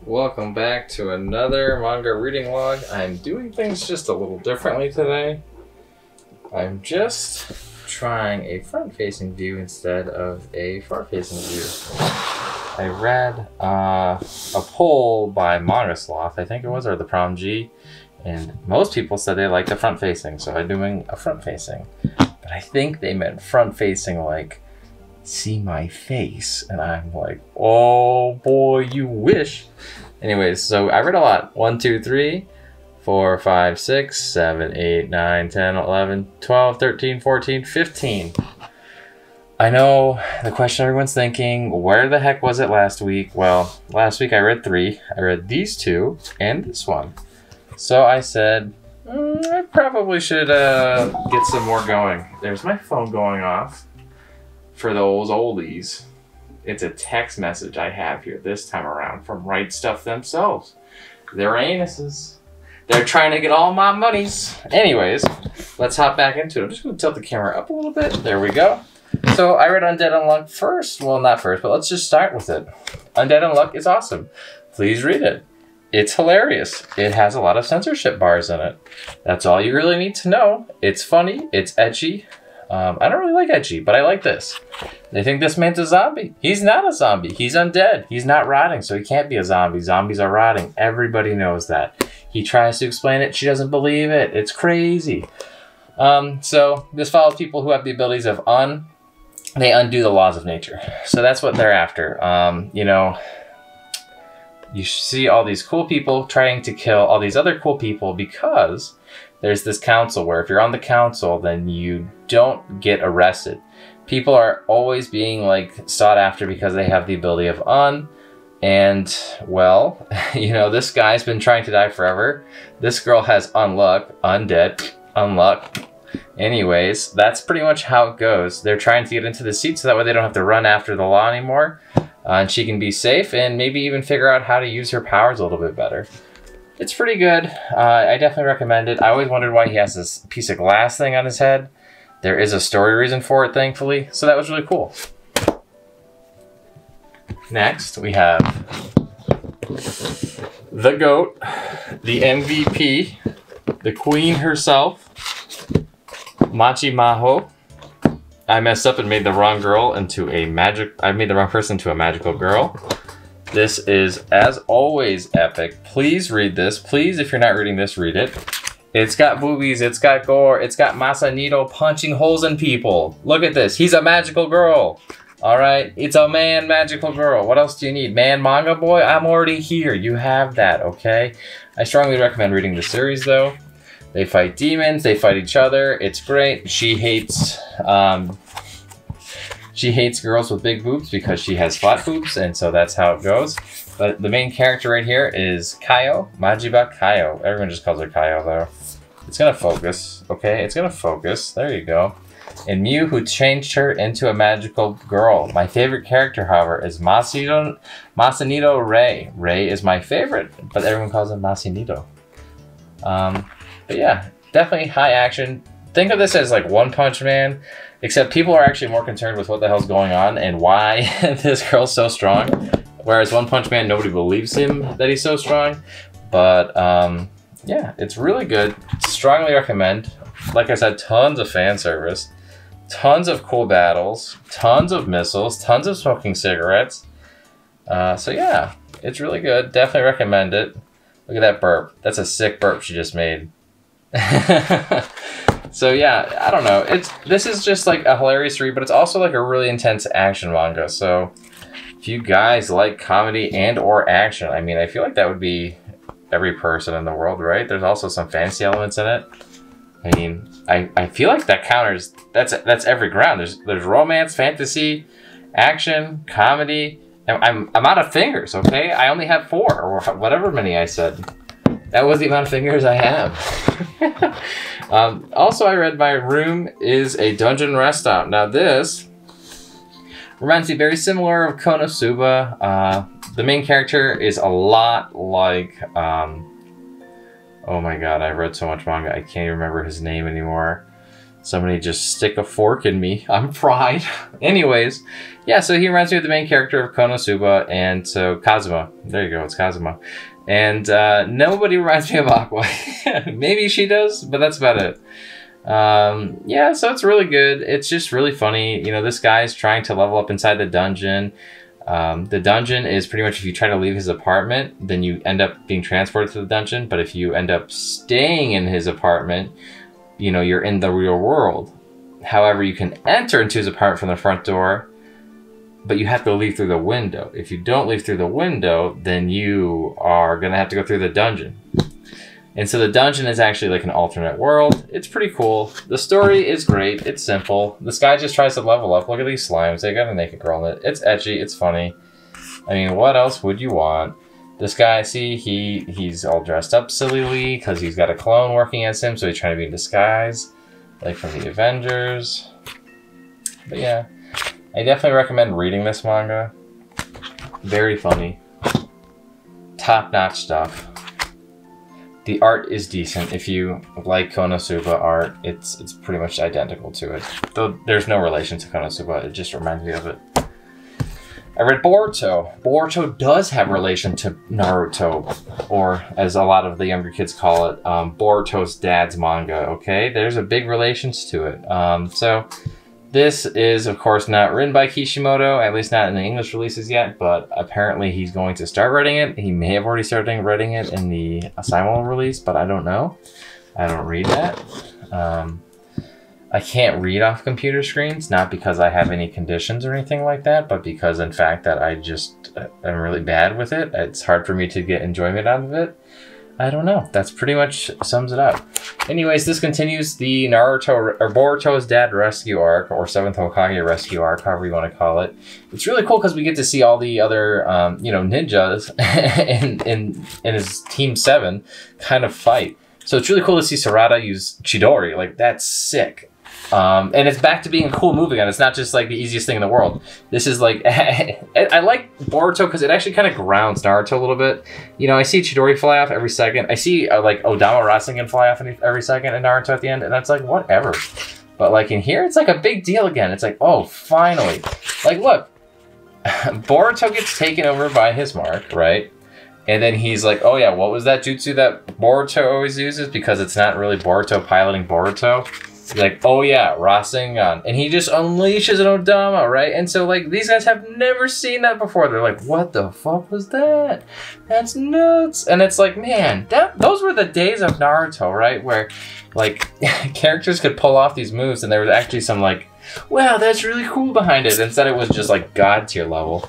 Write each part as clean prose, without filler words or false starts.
Welcome back to another manga reading log. I'm doing things just a little differently today. I'm just trying a front-facing view instead of a far-facing view. I read a poll by Manga Sloth, I think it was, or the Prom G, and most people said they like the front-facing, so I'm doing a front-facing. But I think they meant front-facing like, see my face, and I'm like, oh boy, you wish. Anyways, so I read a lot. 1, 2, 3, 4, 5, 6, 7, 8, 9, 10, 11, 12, 13, 14, 15. I know the question everyone's thinking, where the heck was it last week? Well, last week I read 3. I read these 2 and this one. So I said, I probably should get some more going. There's my phone going off. For those oldies, it's a text message I have here this time around from Right Stuff themselves. Their anuses. They're trying to get all my monies. Anyways, let's hop back into it. I'm just going to tilt the camera up a little bit. There we go. So I read Undead Unluck first. Well, not first, but let's just start with it. Undead Unluck is awesome. Please read it. It's hilarious. It has a lot of censorship bars in it. That's all you really need to know. It's funny. It's edgy. I don't really like edgy, but I like this. They think this man's a zombie. He's not a zombie. He's undead. He's not rotting, so he can't be a zombie. Zombies are rotting. Everybody knows that. He tries to explain it. She doesn't believe it. It's crazy. So this follows people who have the abilities of they undo the laws of nature. So that's what they're after. You know, you see all these cool people trying to kill all these other cool people because there's this council where if you're on the council, then you don't get arrested. People are always being like sought after because they have the ability of and well, you know, this guy's been trying to die forever. This girl has unluck, undead, unluck. Anyways, that's pretty much how it goes. They're trying to get into the seat so that way they don't have to run after the law anymore. And she can be safe and maybe even figure out how to use her powers a little bit better. It's pretty good. I definitely recommend it. I always wondered why he has this piece of glass thing on his head. There is a story reason for it, thankfully. So that was really cool. Next, we have the GOAT, the MVP, the queen herself, Machi Maho. I messed up and made the wrong girl into a I made the wrong person into a magical girl. This is, as always, epic. Please read this. Please, if you're not reading this, read it. It's got boobies, it's got gore, it's got Masanito punching holes in people. Look at this. He's a magical girl. All right? It's a man magical girl. What else do you need? Man manga boy? I'm already here. You have that, okay? I strongly recommend reading the series, though. They fight demons. They fight each other. It's great. She hates girls with big boobs because she has flat boobs, and so that's how it goes. But the main character right here is Kaio, Majiba Kaio. Everyone just calls her Kaio, though. It's gonna focus, okay? It's gonna focus. There you go. And Mew, who changed her into a magical girl. My favorite character, however, is Masanito Rei. Rei is my favorite, but everyone calls him Masanito. But yeah, definitely high action. Think of this as like One Punch Man, except people are actually more concerned with what the hell's going on and why this girl's so strong. Whereas One Punch Man, nobody believes him that he's so strong. But yeah, it's really good. Strongly recommend. Like I said, tons of fan service, tons of cool battles, tons of missiles, tons of smoking cigarettes. So yeah, it's really good. Definitely recommend it. Look at that burp. That's a sick burp she just made. So yeah, I don't know. This is just like a hilarious read, but it's also like a really intense action manga. So if you guys like comedy and or action, I mean, I feel like that would be every person in the world, right? There's also some fantasy elements in it. I mean, I feel like that counters, that's every ground. There's romance, fantasy, action, comedy. I'm out of fingers, okay? I only have 4 or whatever many I said. That was the amount of fingers I have. Also, I read My Room is a Dungeon Rest Stop. Now this reminds me very similar of Konosuba. The main character is a lot like, oh my god, I've read so much manga, I can't even remember his name anymore. Somebody just stick a fork in me. I'm fried. Anyways, yeah, so he reminds me of the main character of Konosuba, and so Kazuma. There you go, it's Kazuma. And nobody reminds me of Aqua. Maybe she does, but that's about it. Yeah, so it's really good. It's just really funny. You know, this guy's trying to level up inside the dungeon. The dungeon is pretty much if you try to leave his apartment, then you end up being transported to the dungeon. But if you end up staying in his apartment, you know, you're in the real world. However, you can enter into his apartment from the front door, but you have to leave through the window. If you don't leave through the window, then you are gonna have to go through the dungeon. And so the dungeon is actually like an alternate world. It's pretty cool. The story is great. It's simple. This guy just tries to level up. Look at these slimes. They got a naked girl in it. It's edgy. It's funny. I mean, what else would you want? This guy, see, he's all dressed up sillily because he's got a clone working as him, so he's trying to be in disguise, like from the Avengers. But yeah, I definitely recommend reading this manga. Very funny. Top-notch stuff. The art is decent. If you like Konosuba art, it's pretty much identical to it. Though there's no relation to Konosuba, it just reminds me of it. I read Boruto. Boruto does have relation to Naruto, or as a lot of the younger kids call it, Boruto's dad's manga, okay? There's a big relations to it. So this is, of course, not written by Kishimoto, at least not in the English releases yet, but apparently he's going to start writing it. He may have already started writing it in the simul release, but I don't know. I don't read that. I can't read off computer screens, not because I have any conditions or anything like that, but because, in fact, that I just am really bad with it. It's hard for me to get enjoyment out of it. I don't know. That's pretty much sums it up. Anyways, this continues the Naruto or Boruto's dad rescue arc, or 7th Hokage rescue arc, however you want to call it. It's really cool because we get to see all the other, you know, ninjas in his Team 7 kind of fight. So it's really cool to see Sarada use Chidori. Like, that's sick. And it's back to being a cool move again. It's not just like the easiest thing in the world. This is like, I like Boruto because it actually kind of grounds Naruto a little bit. You know, I see Chidori fly off every second. I see like Odama Rasengan fly off every second in Naruto at the end, and that's like, whatever. But like in here, it's like a big deal again. It's like, oh, finally. Like, look, Boruto gets taken over by his mark, right? And then he's like, oh yeah, what was that jutsu that Boruto always uses? Because it's not really Boruto piloting Boruto. Like, oh yeah, Rasengan. And he just unleashes an Odama, right? And so, like, these guys have never seen that before. They're like, what the fuck was that? That's nuts. And it's like, man, those were the days of Naruto, right? Where, like, characters could pull off these moves and there was actually some, like, wow, that's really cool behind it. Instead, it was just, like, God tier level.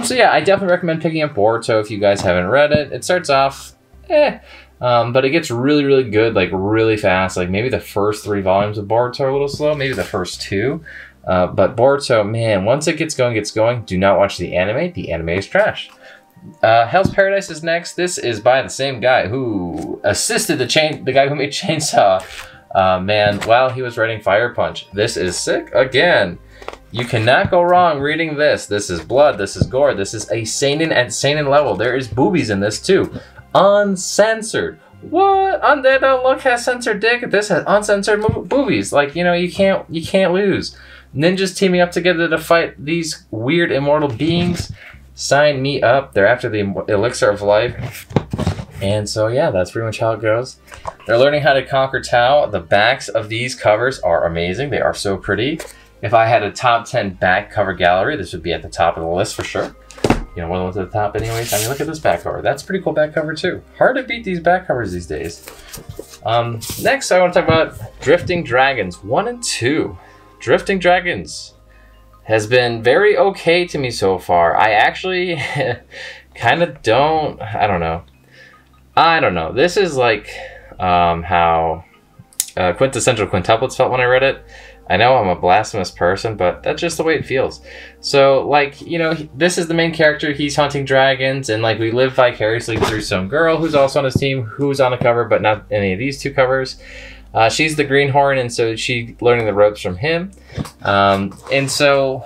So yeah, I definitely recommend picking up Boruto if you guys haven't read it. It starts off, but it gets really, really good, like really fast. Like maybe the first 3 volumes of Boruto are a little slow, maybe the first 2. But Boruto, man, once it gets going, do not watch the anime. The anime is trash. Hell's Paradise is next. This is by the same guy who assisted the guy who made Chainsaw Man while he was writing Fire Punch. This is sick again. You cannot go wrong reading this. This is blood, this is gore, this is a seinen at seinen level. There is boobies in this too. Uncensored. What? Undead Look has censored dick. This has uncensored boobies. Like, you know, you can't lose. Ninjas teaming up together to fight these weird immortal beings. Sign me up. They're after the elixir of life. And so yeah, that's pretty much how it goes. They're learning how to conquer Tao. The backs of these covers are amazing. They are so pretty. If I had a top 10 back cover gallery, this would be at the top of the list for sure. You know, one of the ones at the top anyways. I mean, look at this back cover. That's a pretty cool back cover too. Hard to beat these back covers these days. Next, I want to talk about Drifting Dragons 1 and 2. Drifting Dragons has been very okay to me so far. I actually kind of don't, I don't know. This is like how Quintessential Quintuplets felt when I read it. I know I'm a blasphemous person, but that's just the way it feels. So, like, you know, this is the main character. He's hunting dragons, and, like, we live vicariously through some girl who's also on his team, who's on the cover, but not any of these 2 covers. She's the greenhorn, and so she's learning the ropes from him. And so,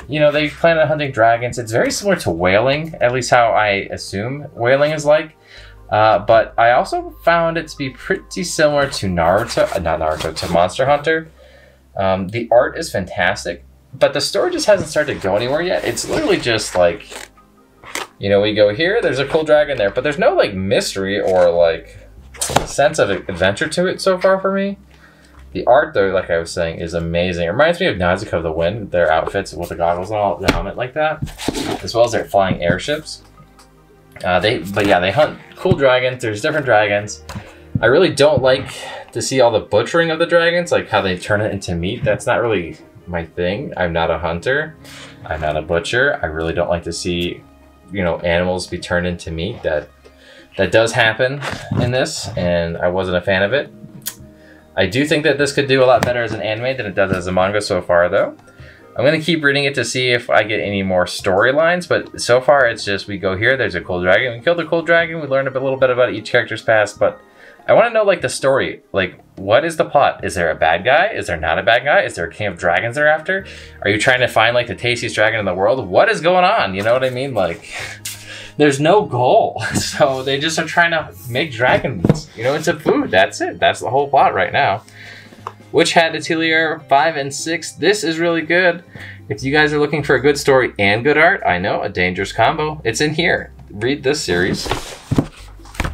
you know, they plan on hunting dragons. It's very similar to whaling, at least how I assume whaling is like. But I also found it to be pretty similar to to Monster Hunter. The art is fantastic, but the story just hasn't started to go anywhere yet. It's literally just like, you know, we go here, there's a cool dragon there, but there's no like mystery or like sense of adventure to it so far for me. The art, though, like I was saying, is amazing. It reminds me of Nausicaa of the Wind, their outfits with the goggles and all, the helmet like that, as well as their flying airships. They hunt cool dragons. There's different dragons. I really don't like to see all the butchering of the dragons, like how they turn it into meat. That's not really my thing. I'm not a hunter. I'm not a butcher. I really don't like to see, you know, animals be turned into meat. That does happen in this, and I wasn't a fan of it. I do think that this could do a lot better as an anime than it does as a manga so far, though. I'm going to keep reading it to see if I get any more storylines, but so far it's just we go here, there's a cool dragon, we kill the cool dragon, we learn a little bit about each character's past, but I want to know, like, the story. Like, what is the plot? Is there a bad guy? Is there not a bad guy? Is there a king of dragons they're after? Are you trying to find, like, the tastiest dragon in the world? What is going on? You know what I mean? Like, there's no goal. So they just are trying to make dragons. You know, it's a food. That's it. That's the whole plot right now. Witch Hat Atelier 5 and 6. This is really good. If you guys are looking for a good story and good art, I know, a dangerous combo. It's in here. Read this series.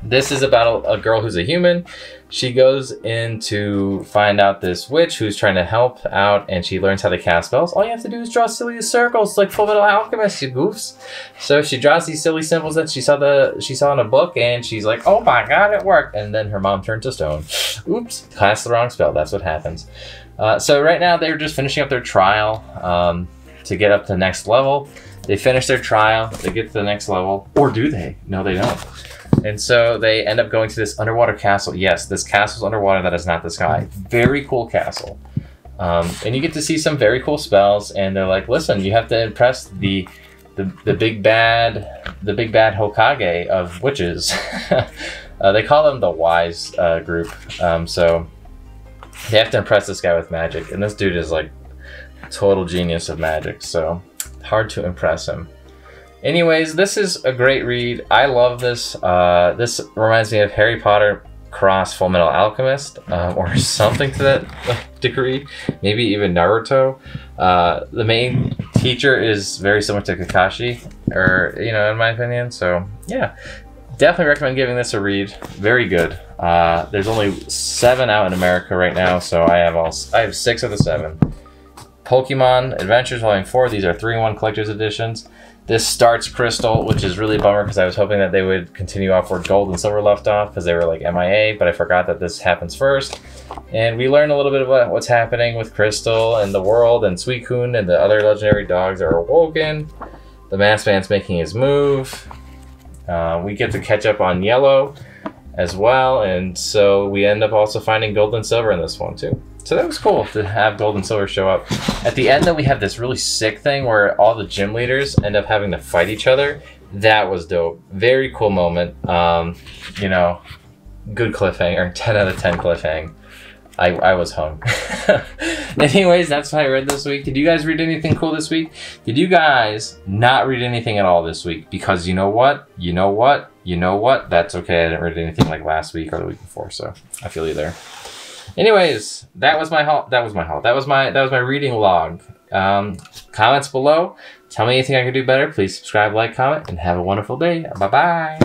This is about a girl who's a human. She goes in to find out this witch who's trying to help out, and she learns how to cast spells. All you have to do is draw silly circles like Fullmetal Alchemist, you goofs. So she draws these silly symbols that she saw in a book, and she's like, oh my god, it worked. And then her mom turned to stone. Oops, cast the wrong spell. That's what happens. So right now they're just finishing up their trial to get up to the next level. They finish their trial, they get to the next level, or do they? No, they don't. And so they end up going to this underwater castle. Yes, this castle's underwater. That is not the sky. Very cool castle. And you get to see some very cool spells. And they're like, listen, you have to impress the big bad Hokage of witches. They call them the wise group. So they have to impress this guy with magic. And this dude is like total genius of magic. So hard to impress him. Anyways, this is a great read. I love this. This reminds me of Harry Potter cross Fullmetal Alchemist, or something to that degree. Maybe even Naruto. The main teacher is very similar to Kakashi, or, you know, in my opinion. So yeah, definitely recommend giving this a read. Very good. There's only 7 out in America right now, so I have 6 of the 7. Pokemon Adventures Volume 4. These are 3-in-1 collector's editions. This starts Crystal, which is really a bummer because I was hoping that they would continue off where Gold and Silver left off because they were like MIA, but I forgot that this happens first. And we learn a little bit about what's happening with Crystal and the world, and Suicune and the other legendary dogs are awoken. The Masked Man's making his move. We get to catch up on Yellow as well, and so we end up also finding Gold and Silver in this one too. So that was cool to have Gold and Silver show up. At the end, though, we have this really sick thing where all the gym leaders end up having to fight each other. That was dope. Very cool moment. You know, good cliffhanger. 10 out of 10 cliffhang. I was hung. Anyways, that's what I read this week. Did you guys read anything cool this week? Did you guys not read anything at all this week? Because you know what? You know what? You know what? That's okay. I didn't read anything like last week or the week before, so I feel you there. Anyways, that was my haul. That was my reading log. Comments below. Tell me anything I could do better. Please subscribe, like, comment, and have a wonderful day. Bye-bye.